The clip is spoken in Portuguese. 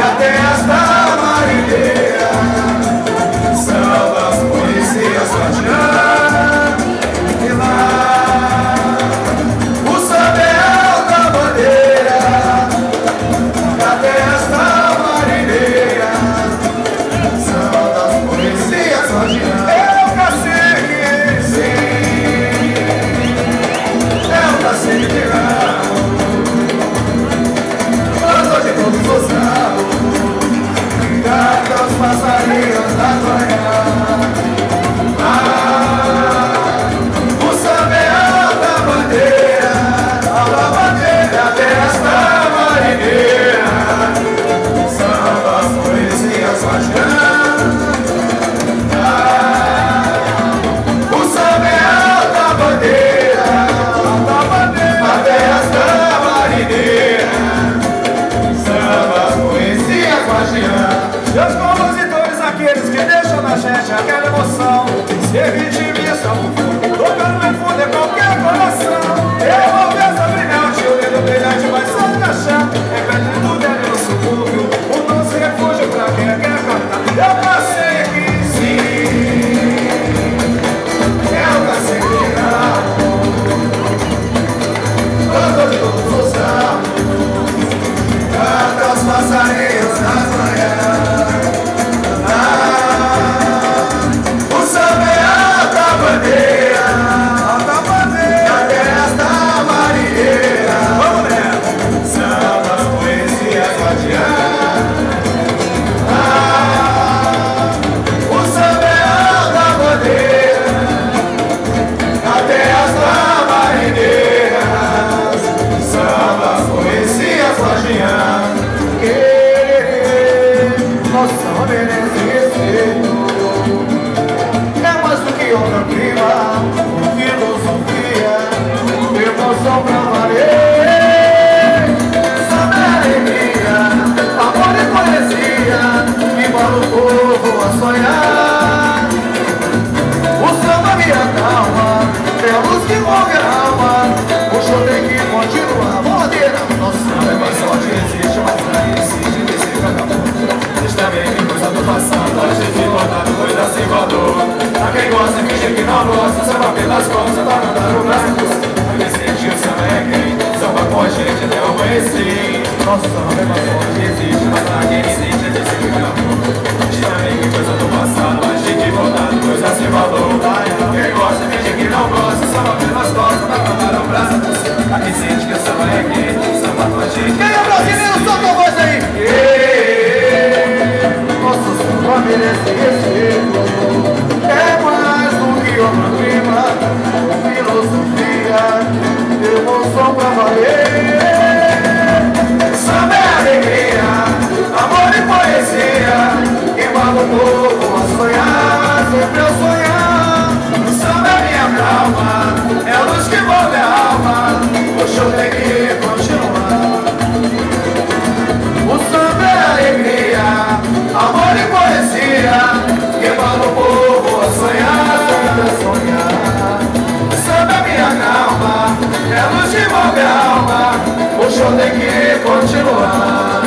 até esta marinheira, sambas, poesias, guardiã. E lá, o samba é alta bandeira, até esta marinheira, sambas, poesias, guardiã. É o cacique, sim, é o cacique. Canta os passarinhos da manhã. O samba é alta bandeira desta marinheira, samba, poesias, guardiã. O samba é alta bandeira desta marinheira, samba, poesias, guardiã. E os compositores, aqueles que deixam na gente aquela emoção, se vitimistam no fundo, tocando no fundo é qualquer coração. Eu vou ver essa brilhante, o lindo brilhante vai se encaixar. Repete tudo ali no subúrbio, o nosso refúgio pra quem quer cantar. Eu passei aqui, sim, eu passei aqui, canto de todos os ramos, canta os passarinhos nas manhãs. Quem gosta, finge que não gosta, samba pelas costas, tá mandando o braço. Porque sentir o samba é quem samba com a gente até amanhecer. Nosso samba é mais forte que existe, mas pra quem existe é de se cuidar. Também que coisa do passado, mas de que voltado, coisa sem valor. Quem gosta, finge que não gosta, samba pelas costas, tá mandando o braço. Aqui sente que o samba é quem samba com a gente. Quem é brasileiro, solta a voz aí! Nosso samba merece respeito. É mais do que uma prima, filosofia, emoção pra valer. Samba é alegria, amor e poesia, que manda o povo a sonhar, sempre eu sonhar. O samba é minha calma, é a luz que move a alma, o show tem que continuar. O samba é alegria, amor e poesia, que manda o povo a sonhar, sempre a sonhar. O samba é minha calma, é a luz que move a alma, o show tem que continuar.